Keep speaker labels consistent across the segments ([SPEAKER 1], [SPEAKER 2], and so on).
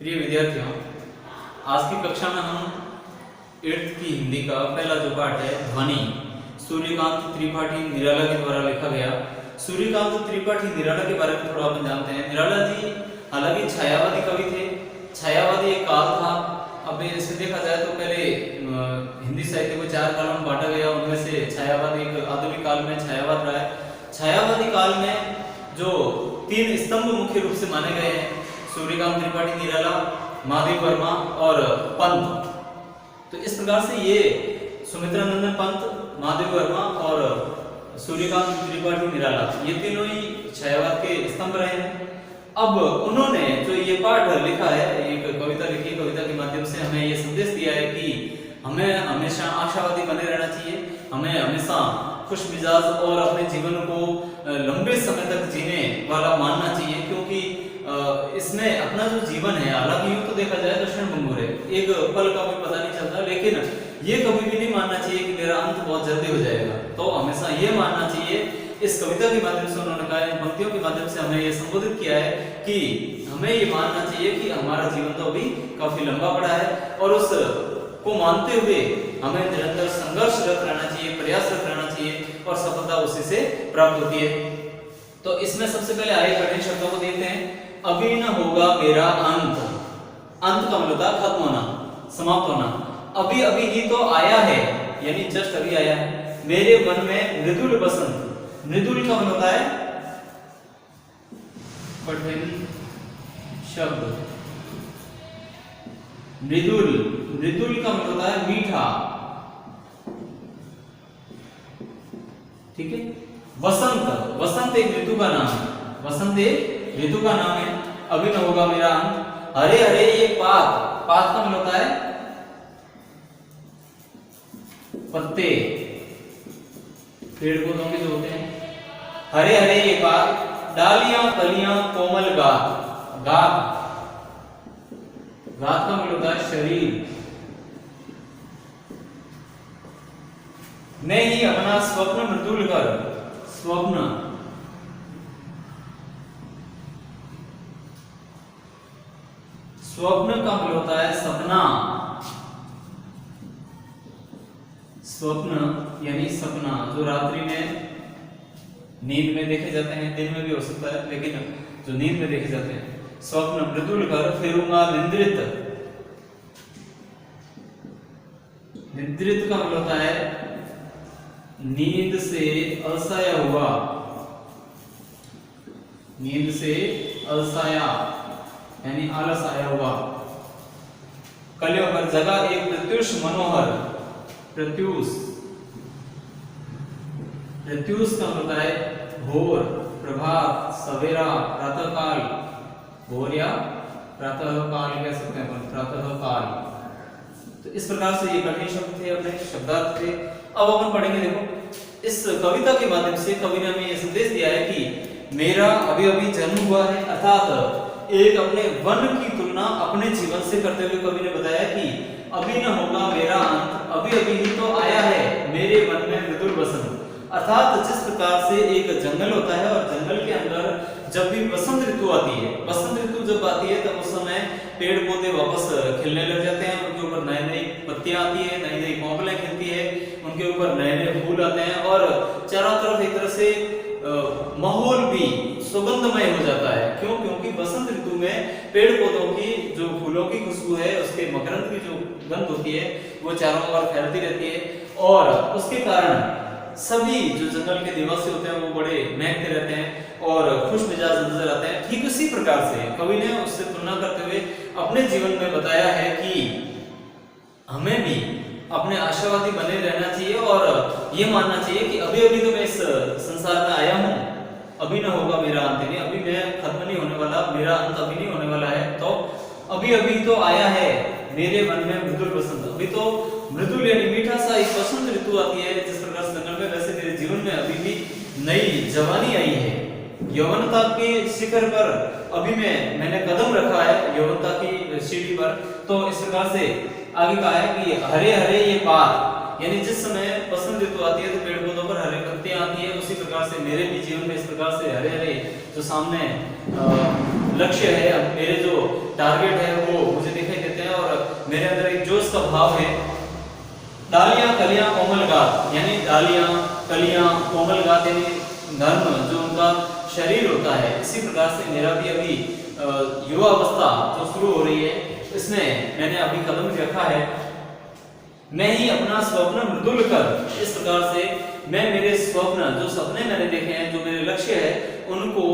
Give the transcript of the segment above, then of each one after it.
[SPEAKER 1] प्रिय विद्यार्थियों, आज की कक्षा में हम 8th की हिंदी का पहला जो पाठ है ध्वनि, सूर्यकांत त्रिपाठी निराला के द्वारा लिखा गया। सूर्यकांत त्रिपाठी निराला के बारे में थोड़ा अपन जानते हैं। निराला जी हालांकि छायावादी कवि थे। छायावादी एक काल था। अब इसे देखा जाए तो पहले हिंदी साहित्य को 4 कालों में बांटा गया। उनमें से छायावादी एक आधुनिक काल में छायावाद रहा है। छायावादी काल में जो 3 स्तंभ मुख्य रूप से माने गए हैं, सूर्यकांत त्रिपाठी निराला, महादेव वर्मा और पंत। तो इस प्रकार से ये सुमित्रा नंदन पंत, महादेव वर्मा और सूर्यकांत त्रिपाठी निराला, ये तीनों ही छायावाद के स्तंभ रहे हैं। अब उन्होंने जो ये पाठ लिखा है, एक कविता लिखी, कविता के माध्यम से हमें ये संदेश दिया है कि हमें हमेशा आशावादी बने रहना चाहिए, हमें हमेशा खुश मिजाज और अपने जीवन को लंबे समय तक जीने वाला मानना चाहिए, क्योंकि इसमें अपना जो जीवन है, हालांकि यूं तो देखा जाए तो क्षणभंगुर है, एक पल का भी पता नहीं चलता, लेकिन ये कभी भी नहीं मानना चाहिए कि मेरा अंत बहुत जल्दी हो जाएगा। तो हमेशा ये मानना चाहिए। इस कविता के माध्यम से उन्होंने कहा, इन पंक्तियों के माध्यम से हमें ये संबोधित किया है कि हमें ये मानना चाहिए कि हमारा जीवन तो अभी काफी लंबा पड़ा है और उस को मानते हुए हमें निरंतर संघर्षरत रहना चाहिए, प्रयासरत रहना चाहिए और सफलता उसी से प्राप्त होती है। तो इसमें सबसे पहले आए कठिन शब्दों को देखते हैं। अभी न होगा मेरा अंत। अंत का मतलब था खत्म होना, समाप्त होना। अभी अभी ही तो आया है, यानी जस्ट अभी आया है। मेरे मन में मृदुल बसंत। मृदुल का मतलब होता है कठिन शब्द। मृदुल, मृदुल का मतलब होता है मीठा, ठीक है। वसंत, वसंत एक ऋतु का नाम है। वसंत एक ऋतु का नाम है। अभी न होगा मेरा अंत। हरे हरे ये पात, पात का मतलब होता है पत्ते, पेड़ पौधों के जो होते हैं। हरे हरे ये पात, डालियां कलियां कोमल गात। गात, गात का मतलब होता है शरीर। मैं ही अपना स्वप्न मृदुल कर। स्वप्न, स्वप्न का मतलब होता है सपना। स्वप्न यानी सपना, जो रात्रि में नींद में देखे जाते हैं, दिन में भी हो सकता है, लेकिन जो नींद में देखे जाते हैं। स्वप्न मृदुल कर फिरूंगा निद्रित। निद्रित का मतलब होता है नींद से अलसाया हुआ। नींद से अलसाया यानी आलस आया हुआ। कलियों पर जगह एक प्रत्युष मनोहर। प्रत्युष, प्रत्युष का मतलब है भोर, प्रभात, सवेरा, प्रातःकाल। भोर या प्रातःकाल कह सकते हैं अपन, प्रातःकाल। तो इस प्रकार से ये कठिन शब्द थे, अपने शब्दार्थ थे। अब अपन पढ़ेंगे। देखो, इस कविता के माध्यम से कवि ने हमें ये संदेश दिया है कि मेरा अभी अभी जन्म हुआ है, अर्थात एक अपने वन की तुलना अपने जीवन से करते हुए कवि ने बताया कि अभी न होगा मेरा अंत, अभी अभी ही तो आया है मेरे मन में मृदुल बसंत। अर्थात जिस प्रकार से एक जंगल होता है और जंगल के अंदर जब भी बसंत ऋतु आती है, बसंत ऋतु जब आती है तब उस समय पेड़ पौधे वापस खिलने लग जाते हैं, उनके ऊपर नई नई पत्तियां आती है, नई नई कोमलें खिलती है, उनके ऊपर नए नए फूल आते हैं और चारों तरफ एक तरह से माहौल भी सुगंधमय हो जाता है। क्यों? क्योंकि बसंत ऋतु में पेड़ पौधों की जो फूलों की खुशबू है, उसके मकरंद की जो गंध होती है, वो चारों ओर फैलती रहती है और उसके कारण सभी जो जंगल के निवासी होते हैं वो बड़े महकते रहते हैं और खुश मिजाज नजर आते हैं। ठीक उसी प्रकार से कवि ने उससे तुलना करते हुए अपने जीवन में बताया है कि हमें भी अपने आशावादी बने रहना चाहिए और ये मानना चाहिए कि अभी अभी तो मैं इस संसार में आया हूँ, अभी ना होगा मेरा अंत, नहीं अभी मैं खत्म नहीं होने वाला, मेरा अंत अभी नहीं होने वाला है। तो अभी अभी तो आया है मेरे मन में मृदुल बसंत। अभी तो मृदुल यानी मीठा सा एक बसंत ऋतु आती है, जिस प्रकार से जंगल में, वैसे मेरे जीवन में अभी भी नई जवानी आई है, यौवनता के शिखर पर अभी मैंने कदम रखा है, यौवनता की सीढ़ी पर। तो इस प्रकार से आगे कहा है कि हरे हरे ये पात, यानी जिस समय बसंत ऋतु आती है तो पेड़ पौधों पर हरे पत्तियां आती है, उसी प्रकार से मेरे भी जीवन में इस प्रकार से हरे हरे जो सामने लक्ष्य है, मेरे जो टारगेट है वो मुझे दिखाई देते हैं और मेरे अंदर एक जोश का भाव है। डालियां कलियां कोमल गात, यानी डालियां कलियां कोमल गात यानी नर्म जो उनका शरीर होता है, इसी प्रकार से मेरा भी अभी युवा अवस्था जो शुरू हो रही है, इसमें मैंने अभी कदम रखा है। मैं ही अपना स्वप्न मृदुल कर, इस प्रकार से मैं मेरे स्वप्न जो सपने मैंने देखे हैं, जो मेरे लक्ष्य है, उनको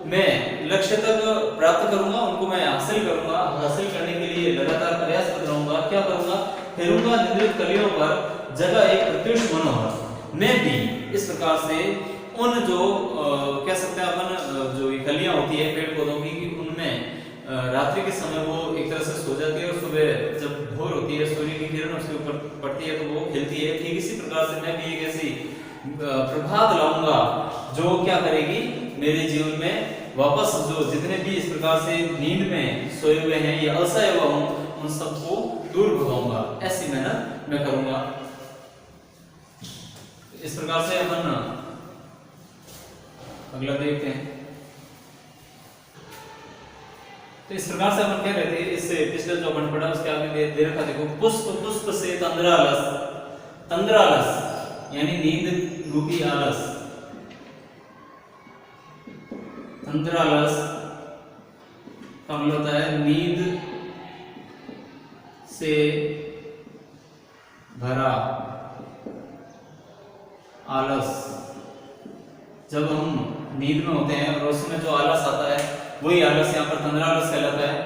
[SPEAKER 1] मैं लक्ष्य तक प्राप्त करूंगा, उनको मैं हासिल करूंगा। हासिल करने के लिए लगातार प्रयासरत रहूंगा। क्या करूंगा? फेरूंगा निंद्रित कलियों पर जगह एक प्रत्युष मनोहर। मैं भी इस प्रकार से उन जो कह सकते हैं अपन जो ये कलियां होती है पेड़ पौधों की, उनमें रात्रि के समय वो एक तरह से सो जाती है और सुबह जब भोर होती है, सूर्य की किरण उसके ऊपर पड़ती है तो वो खिलती है। ठीक इसी प्रकार से मैं भी एक ऐसी प्रभात लाऊंगा जो क्या करेगी, मेरे जीवन में वापस जो जितने भी इस प्रकार से नींद में सोए हुए हैं या असहाय हुआ हूं, उन सबको दूर भगाऊंगा। ऐसी मेहनत मैं करूंगा। इस प्रकार से अपन अगला देखते हैं। तो इस प्रकार से अपन क्या कहते हैं, इससे पिछले जो अपन पढ़ा उसके आगे दे रखा, देखो पुष्प पुष्प से तंद्रालस, तंद्रालस यानी नींद रूपी आलस, तंद्रालस का मतलब होता है नींद से भरा आलस। जब हम नींद में होते हैं और उसमें जो आलस आता है वही आलस यहाँ पर तंद्रालस कहलाता है।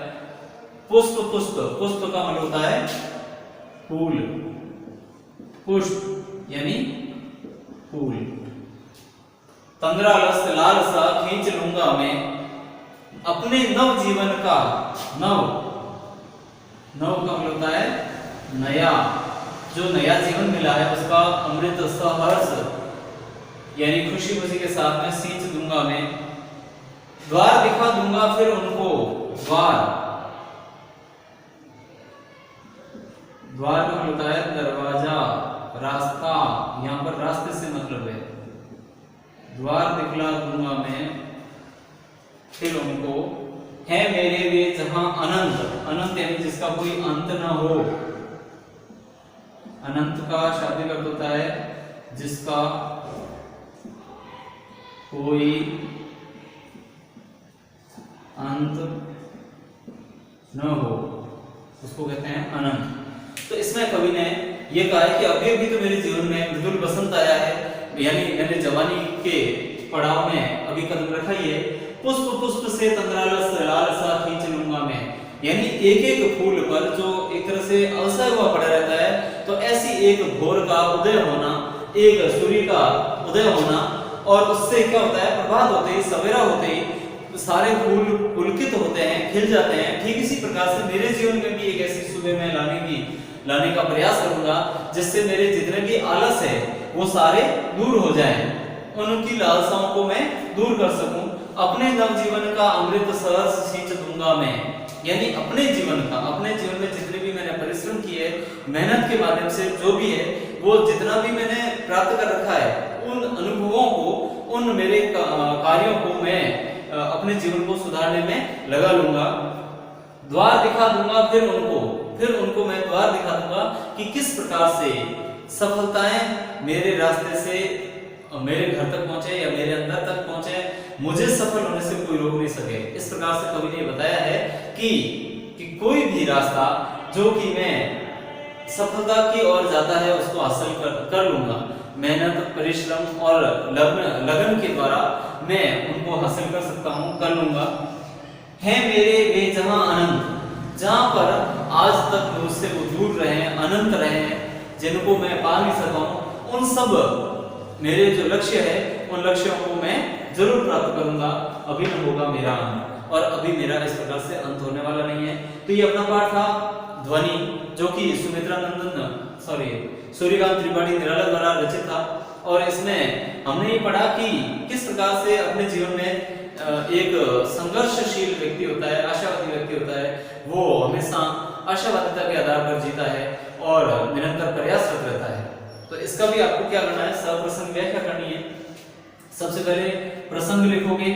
[SPEAKER 1] पुष्प पुष्प, पुष्प का मतलब होता है फूल, पुष्प यानी फूल। तंद्रालस लालसा खींच लूंगा मैं अपने नव जीवन का, नव, नव का मतलब होता है नया, जो नया जीवन मिला है उसका अमृत सहर्ष यानी खुशी खुशी के साथ में सींच दूंगा मैं। द्वार दिखा दूंगा फिर उनको, द्वार, द्वार का मतलब होता है दरवाजा, रास्ता, यहां पर रास्ते से मतलब है। द्वार दिखला दूंगा मैं फिर उनको, है मेरे वे जहां अनंत, अनंत यानी जिसका कोई अंत ना हो। अनंत का शाब्दिक अर्थ होता है जिसका कोई अंत न हो, उसको कहते हैं अनंत। तो इसमें कवि ने यह कहा है कि अभी अभी तो मेरे जीवन में मृदुल बसंत आया है, यानी मैंने जवानी के पड़ाव में अभी कदम रखा ही है। पुष्प पुष्प से तंद्रालस लालसा खींच लूंगा मैं, यानी एक एक फूल पर जो एक तरह से असहाय हुआ पड़ा रहता है, तो ऐसी एक भोर का उदय होना, एक सूर्य का उदय होना, और उससे क्या होता है, प्रभात होते ही, सवेरा होते ही सारे फूल पुलकित होते हैं, खिल जाते हैं। ठीक इसी प्रकार से मेरे जीवन में भी एक ऐसी सुबह मैं लाने का प्रयास करूंगा जिससे मेरे जितने भी आलस है वो सारे दूर हो जाएं, उनकी लालसाओं को मैं दूर कर सकूं। अपने नव जीवन का अमृत सरस सींच दूंगा मैं, यानी अपने जीवन का, अपने जीवन में जितने भी मैंने परिश्रम किए, मेहनत के माध्यम से जो भी है, वो जितना भी मैंने प्राप्त कर रखा है, उन अनुभवों को, उन मेरे कार्यों को मैं अपने जीवन को सुधारने में लगा लूंगा। द्वार दिखा दूंगा फिर उनको मैं द्वार दिखा दूंगा कि किस प्रकार से सफलताएं मेरे रास्ते से मेरे घर तक पहुंचे या मेरे अंदर तक पहुंचे, मुझे सफल होने से कोई रोक नहीं सके। इस प्रकार से कवि ने बताया है कि कोई भी रास्ता जो कि मैं सफलता की ओर जाता है उसको हासिल कर लूंगा। मेहनत, परिश्रम और लगन के द्वारा मैं उनको हासिल कर सकता हूं, कर लूंगा। है मेरे वे जहां अनंत, जहां पर आज तक मुझसे वो दूर रहे, अनंत रहे, जिनको मैं पा नहीं सका हूं, उन सब मेरे जो लक्ष्य है उन लक्ष्यों को मैं जरूर प्राप्त करूंगा। अभी न होगा मेरा अंत, और अभी मेरा इस प्रकार से अंत होने वाला नहीं है। तो ये अपना पाठ था ध्वनि, जो कि सुमित्रा नंदन सूर्यकांत त्रिपाठी निराला द्वारा रचित था। और इसमें हमने ये पढ़ा कि किस प्रकार से अपने जीवन में एक संघर्षशील व्यक्ति होता है, आशावादी व्यक्ति होता है, वो हमेशा आशावादिता के आधार पर जीता है और निरंतर प्रयासरत रहता है। तो इसका भी आपको क्या करना है, सप्रसंग व्याख्या करनी है। सबसे पहले प्रसंग लिखोगे,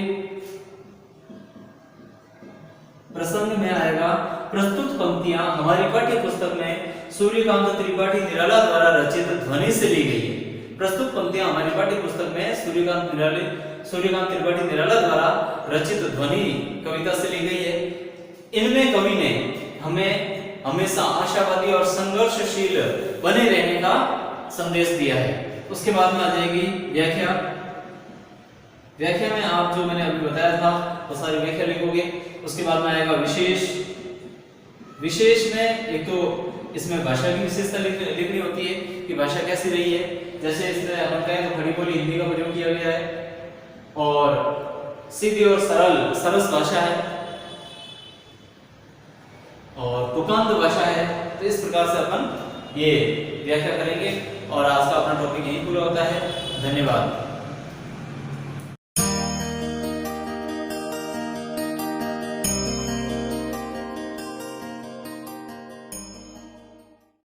[SPEAKER 1] प्रसंग में आएगा प्रस्तुत पंक्तियां हमारी पाठ्य पुस्तक में सूर्यकांत त्रिपाठी निराला द्वारा रचित ध्वनि से ली गई है। प्रस्तुत पंक्तियां हमारी पाठ्य पुस्तक में सूर्यकांत त्रिपाठी निराला द्वारा रचित ध्वनि कविता से ली गई है। इनमें कवि ने हमें हमेशा आशावादी और संघर्षशील बने रहने का संदेश दिया है। उसके बाद में आ जाएगी व्याख्या। व्याख्या में आप जो मैंने अभी बताया था वो सारी व्याख्या लिखोगे। उसके बाद में आएगा विशेष। विशेष में एक तो इसमें भाषा की विशेषता लिखनी होती है कि भाषा कैसी रही है। जैसे इसमें अपन कहें तो खड़ी बोली हिंदी का प्रयोग किया गया है और सीधी और सरस भाषा है और तुकांत भाषा है। तो इस प्रकार से अपन ये व्याख्या करेंगे और आज का अपना टॉपिक यहीं पूरा होता है। धन्यवाद।